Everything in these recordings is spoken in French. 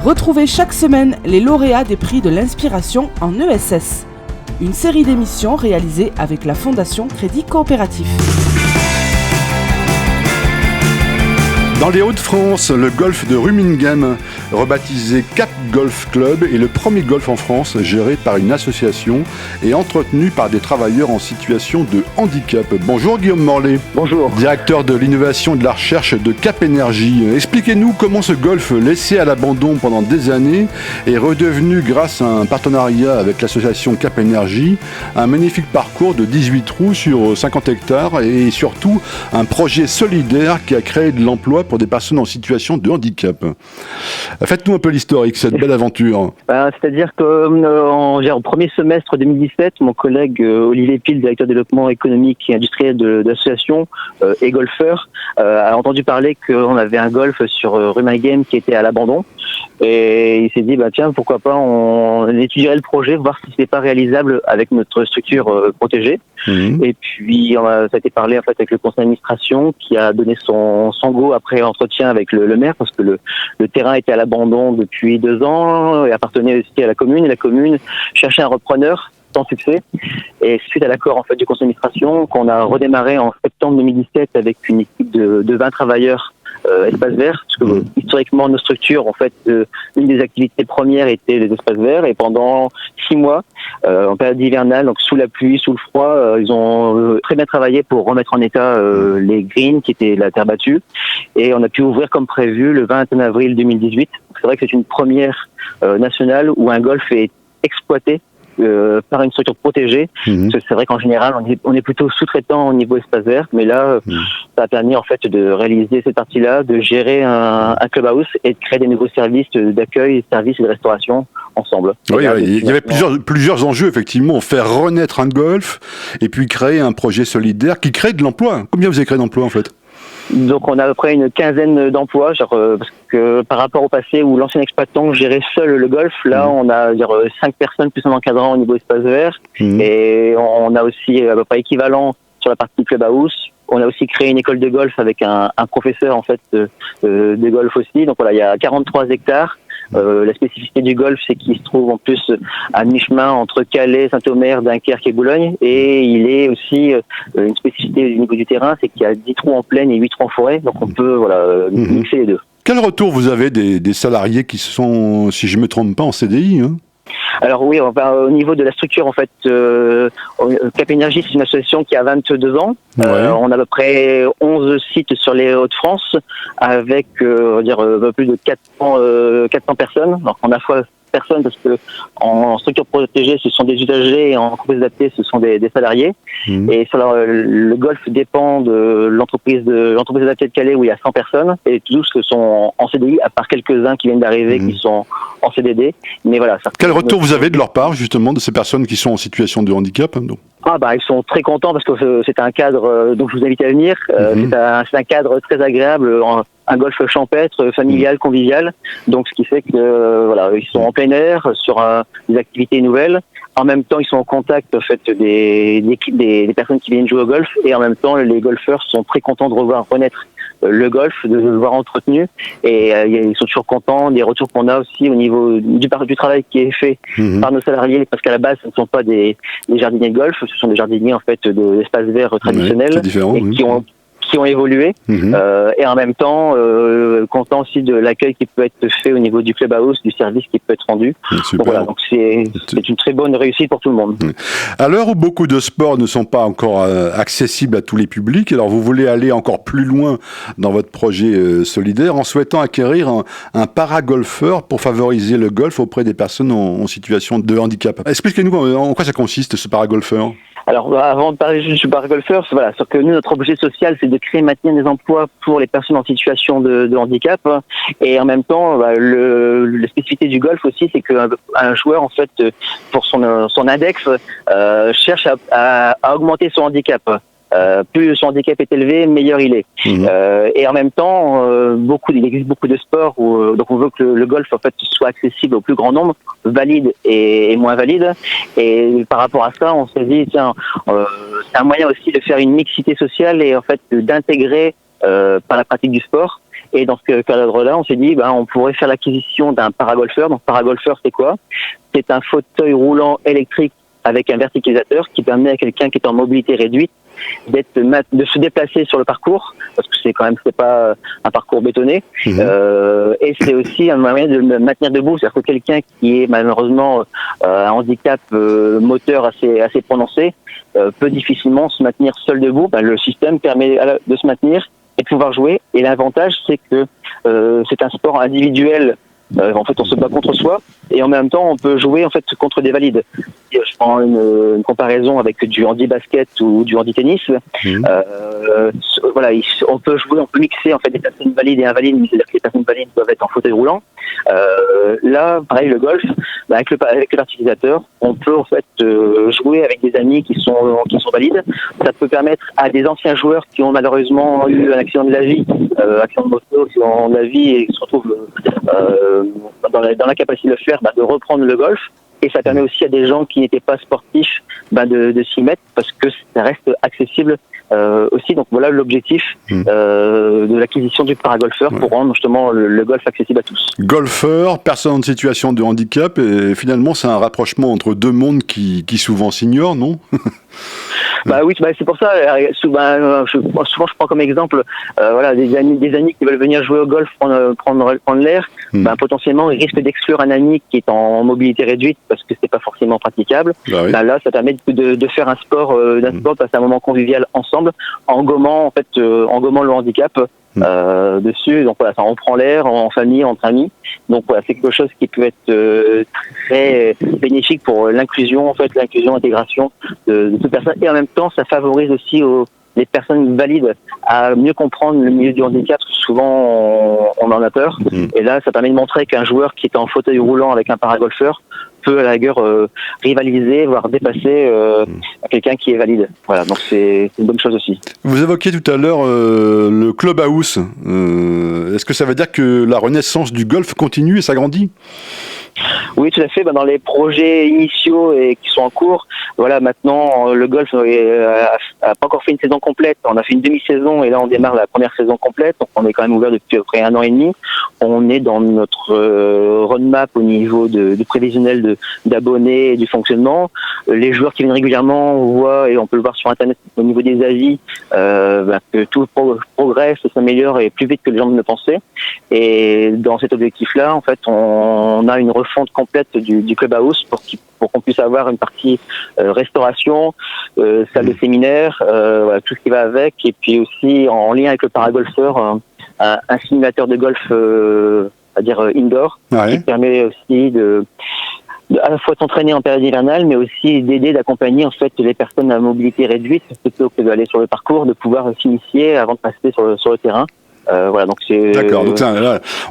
Retrouvez chaque semaine les lauréats des prix de l'inspiration en ESS. Une série d'émissions réalisées avec la Fondation Crédit Coopératif. Dans les Hauts-de-France, le golf de Rumingham, rebaptisé Cap Golf Club, est le premier golf en France géré par une association et entretenu par des travailleurs en situation de handicap. Bonjour Guillaume Morlet. Bonjour. Directeur de l'innovation et de la recherche de Cap Énergie. Expliquez-nous comment ce golf laissé à l'abandon pendant des années est redevenu, grâce à un partenariat avec l'association Cap Énergie, un magnifique parcours de 18 trous sur 50 hectares et surtout un projet solidaire qui a créé de l'emploi pour des personnes en situation de handicap. Faites-nous un peu l'historique, cette belle aventure. C'est-à-dire qu'au premier semestre 2017, mon collègue Olivier Pile, directeur de développement économique et industriel de l'association, et golfeur, a entendu parler qu'on avait un golf sur Rumingham qui était à l'abandon. Et il s'est dit, tiens, pourquoi pas, on étudierait le projet, voir si c'était pas réalisable avec notre structure protégée. Et puis, ça a été parlé en fait avec le conseil d'administration qui a donné son go après entretien avec le maire, parce que le terrain était à l'abandon depuis 2 ans et appartenait aussi à la commune. Et la commune cherchait un repreneur sans succès. Et suite à l'accord en fait du conseil d'administration, qu'on a redémarré en septembre 2017 avec une équipe de 20 travailleurs espaces verts, parce que historiquement nos structures, en fait, une des activités premières était les espaces verts, et pendant 6 mois, en période hivernale, donc sous la pluie, sous le froid, ils ont très bien travaillé pour remettre en état les greens, qui étaient la terre battue, et on a pu ouvrir comme prévu le 21 avril 2018. Donc, c'est vrai que c'est une première nationale où un golf est exploité par une structure protégée. Parce que c'est vrai qu'en général, on est plutôt sous-traitant au niveau espace vert, mais là, ça a permis en fait de réaliser cette partie-là, de gérer un clubhouse et de créer des nouveaux services d'accueil, services et de restauration ensemble. Oui, il y avait plusieurs enjeux, effectivement. Faire renaître un golf et puis créer un projet solidaire qui crée de l'emploi. Combien vous avez créé d'emplois en fait ? Donc on a à peu près une quinzaine d'emplois, parce que par rapport au passé où l'ancien exploitant gérait seul le golf, là on a 5 personnes plus un encadrant au niveau espace vert, et on a aussi à peu près équivalent sur la partie clubhouse. On a aussi créé une école de golf avec un professeur en fait de golf aussi. Donc voilà, il y a 43 hectares. La spécificité du golf, c'est qu'il se trouve en plus à mi-chemin entre Calais, Saint-Omer, Dunkerque et Boulogne. Et il est aussi une spécificité du niveau du terrain, c'est qu'il y a 10 trous en plaine et 8 trous en forêt. Donc on peut mixer les deux. Quel retour vous avez des salariés qui sont, si je ne me trompe pas, en CDI Alors oui, au niveau de la structure, en fait, Cap Énergie, c'est une association qui a 22 ans. On a à peu près 11 sites sur les Hauts-de-France, avec plus de 400 personnes. Donc on a fois personnes, parce que en structure protégée, ce sont des usagers, et en entreprise adaptée, ce sont des salariés. Et le golf dépend de l'entreprise adaptée de Calais, où il y a 100 personnes, et tous sont en CDI, à part quelques-uns qui viennent d'arriver, qui sont en CDD. Mais voilà. Quel retour vous avez de leur part, justement, de ces personnes qui sont en situation de handicap ils sont très contents, parce que c'est un cadre, donc je vous invite à venir. C'est un cadre très agréable, un golf champêtre, familial, convivial. Donc ce qui fait que ils sont en plein air sur des activités nouvelles. En même temps, ils sont en contact en fait des personnes qui viennent jouer au golf, et en même temps, les golfeurs sont très contents de revoir renaître le golf, de le voir entretenu, et ils sont toujours contents des retours qu'on a aussi au niveau du travail qui est fait par nos salariés, parce qu'à la base, ce ne sont pas des jardiniers de golf, ce sont des jardiniers en fait d'espaces verts traditionnels, qui ont évolué, et en même temps content aussi de l'accueil qui peut être fait au niveau du clubhouse, du service qui peut être rendu. Donc c'est une très bonne réussite pour tout le monde. À l'heure où beaucoup de sports ne sont pas encore accessibles à tous les publics, alors vous voulez aller encore plus loin dans votre projet solidaire en souhaitant acquérir un paragolfeur pour favoriser le golf auprès des personnes en situation de handicap. Expliquez-nous en quoi ça consiste, ce paragolfeur. Alors, avant de parler juste du paragolfeur, sauf que nous, notre objet social, c'est de créer et maintenir des emplois pour les personnes en situation de handicap. Et en même temps, la spécificité du golf aussi, c'est qu'un joueur, en fait, pour son index, cherche à augmenter son handicap. Plus son handicap est élevé, meilleur il est. Et en même temps, il existe beaucoup de sports où donc on veut que le golf en fait soit accessible au plus grand nombre, valide et moins valide. Et par rapport à ça, on s'est dit c'est un moyen aussi de faire une mixité sociale et en fait d'intégrer par la pratique du sport Et dans ce cadre-là, on s'est dit, on pourrait faire l'acquisition d'un paragolfeur. Donc, paragolfeur, c'est quoi? C'est un fauteuil roulant électrique avec un verticalisateur qui permet à quelqu'un qui est en mobilité réduite de se déplacer sur le parcours, parce que c'est pas un parcours bétonné, et c'est aussi un moyen de le maintenir debout. C'est-à-dire que quelqu'un qui est malheureusement un handicap moteur assez prononcé peut difficilement se maintenir seul debout. Le système permet de se maintenir et de pouvoir jouer. Et l'avantage, c'est que c'est un sport individuel. En fait, on se bat contre soi et en même temps, on peut jouer en fait contre des valides. Je prends une comparaison avec du handi-basket ou du handi-tennis. Voilà, on peut mixer en fait des personnes valides et invalides, c'est-à-dire que les personnes valides doivent être en fauteuil roulant. Là, pareil, le golf, avec le verticalisateur, on peut en fait jouer avec des amis qui sont valides. Ça peut permettre à des anciens joueurs qui ont malheureusement eu un accident de la vie, accident de moto, accident de la vie et qui se retrouvent dans la capacité de le faire, de reprendre le golf. Et ça permet aussi à des gens qui n'étaient pas sportifs de s'y mettre parce que ça reste accessible aussi. Donc voilà l'objectif de l'acquisition du paragolfeur pour rendre justement le golf accessible à tous. Golfeur, personne en situation de handicap, et finalement c'est un rapprochement entre deux mondes qui souvent s'ignorent, non? Oui, c'est pour ça. Souvent, je prends comme exemple, des amis qui veulent venir jouer au golf, prendre l'air. Potentiellement, ils risquent d'exclure un ami qui est en mobilité réduite parce que c'est pas forcément praticable. Là, ça permet de faire un sport, passer un moment convivial ensemble, en gommant le handicap. Dessus, donc voilà, ça on prend l'air en famille, entre amis. Donc voilà, c'est quelque chose qui peut être très bénéfique pour l'intégration de toute personne. Et en même temps, ça favorise aussi les personnes valides à mieux comprendre le milieu du handicap, parce que souvent on en a peur. Et là, ça permet de montrer qu'un joueur qui est en fauteuil roulant avec un paragolfeur peut à la rigueur rivaliser, voire dépasser quelqu'un qui est valide. Voilà, donc c'est une bonne chose aussi. Vous évoquiez tout à l'heure le clubhouse. Est-ce que ça veut dire que la renaissance du golf continue et s'agrandit ? Oui, tout à fait. Dans les projets initiaux et qui sont en cours, maintenant le golf a pas encore fait une saison complète. On a fait une demi-saison et là on démarre la première saison complète. Donc on est quand même ouvert depuis à peu près 1 an et demi. On est dans notre roadmap au niveau du prévisionnel d'abonnés et du fonctionnement. Les joueurs qui viennent régulièrement voient, et on peut le voir sur Internet au niveau des avis, que tout progresse, s'améliore et plus vite que les gens ne le pensaient. Et dans cet objectif-là, en fait, on a une refonte complète du clubhouse pour qu'on puisse avoir une partie restauration, salle de séminaire, tout ce qui va avec, et puis aussi en lien avec le paragolfeur, un simulateur de golf, indoor, qui permet aussi à la fois de s'entraîner en période hivernale, mais aussi d'accompagner en fait les personnes à mobilité réduite plutôt que d'aller sur le parcours, de pouvoir s'initier avant de passer sur le terrain. Donc c'est. D'accord. Donc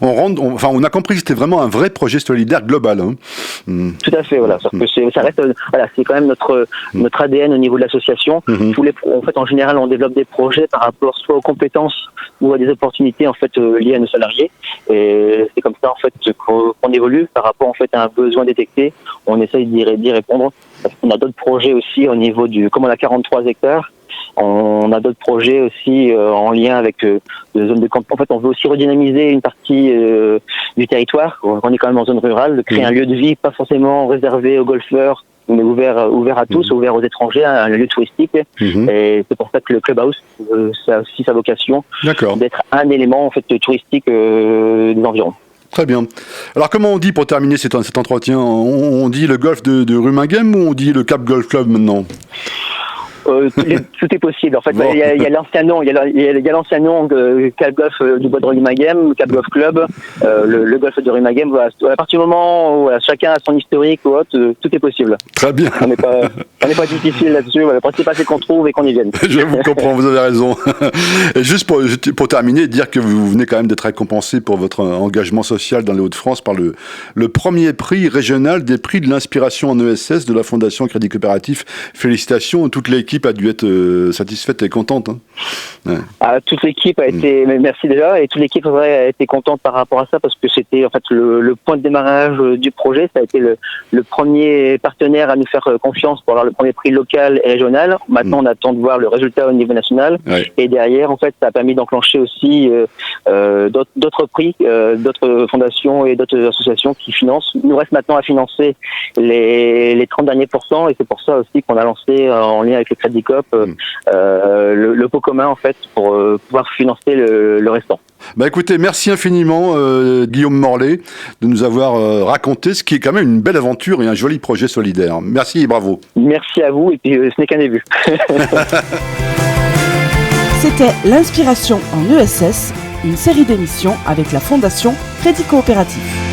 on a compris que c'était vraiment un vrai projet solidaire global. Tout à fait. Voilà. Ça reste. C'est quand même notre ADN au niveau de l'association. En fait, en général, on développe des projets par rapport soit aux compétences ou à des opportunités en fait liées à nos salariés. Et c'est comme ça en fait qu'on évolue par rapport en fait à un besoin détecté. On essaye d'y répondre. Parce qu'on a d'autres projets aussi au niveau comme on a 43 hectares. On a d'autres projets aussi en lien avec des zones de camp. En fait, on veut aussi redynamiser une partie du territoire. On est quand même en zone rurale, de créer un lieu de vie pas forcément réservé aux golfeurs, mais ouvert à tous, ouvert aux étrangers, un lieu touristique. Et c'est pour ça que le clubhouse, ça a aussi sa vocation d'être un élément en fait touristique des environs. Très bien. Alors comment on dit pour terminer cet entretien ? On dit le golf de Rumingham ou on dit le Cap Golf Club maintenant ? Tout est possible. En fait, il y a l'ancien nom, il y a l'ancien nom Cap Golf du Bois de Rumingham, Cap Golf Club, le golf de Rumingham. À partir du moment où chacun a son historique ou autre, tout est possible. Très bien. On n'est pas difficile là-dessus. Le principal c'est qu'on trouve et qu'on y vienne. Je vous comprends, vous avez raison. Et juste pour terminer, dire que vous venez quand même d'être récompensé pour votre engagement social dans les Hauts-de-France par le premier prix régional des prix de l'inspiration en ESS de la Fondation Crédit Coopératif. Félicitations à toute l'équipe l'équipe a dû être satisfaite et contente. Hein. Ouais. Toute l'équipe a été, merci déjà, et toute l'équipe a été contente par rapport à ça parce que c'était en fait le point de démarrage du projet. Ça a été le premier partenaire à nous faire confiance pour avoir le premier prix local et régional. Maintenant, on attend de voir le résultat au niveau national. Ouais. Et derrière, en fait, ça a permis d'enclencher aussi d'autres prix, d'autres fondations et d'autres associations qui financent. Il nous reste maintenant à financer les 30 derniers pourcents, et c'est pour ça aussi qu'on a lancé en lien avec le Crédit Coop le pot commun en fait pour pouvoir financer le restant. Bah écoutez, merci infiniment Guillaume Morlet de nous avoir raconté ce qui est quand même une belle aventure et un joli projet solidaire. Merci et bravo. Merci à vous, et puis ce n'est qu'un début. C'était l'Inspiration en ESS, une série d'émissions avec la Fondation Crédit Coopératif.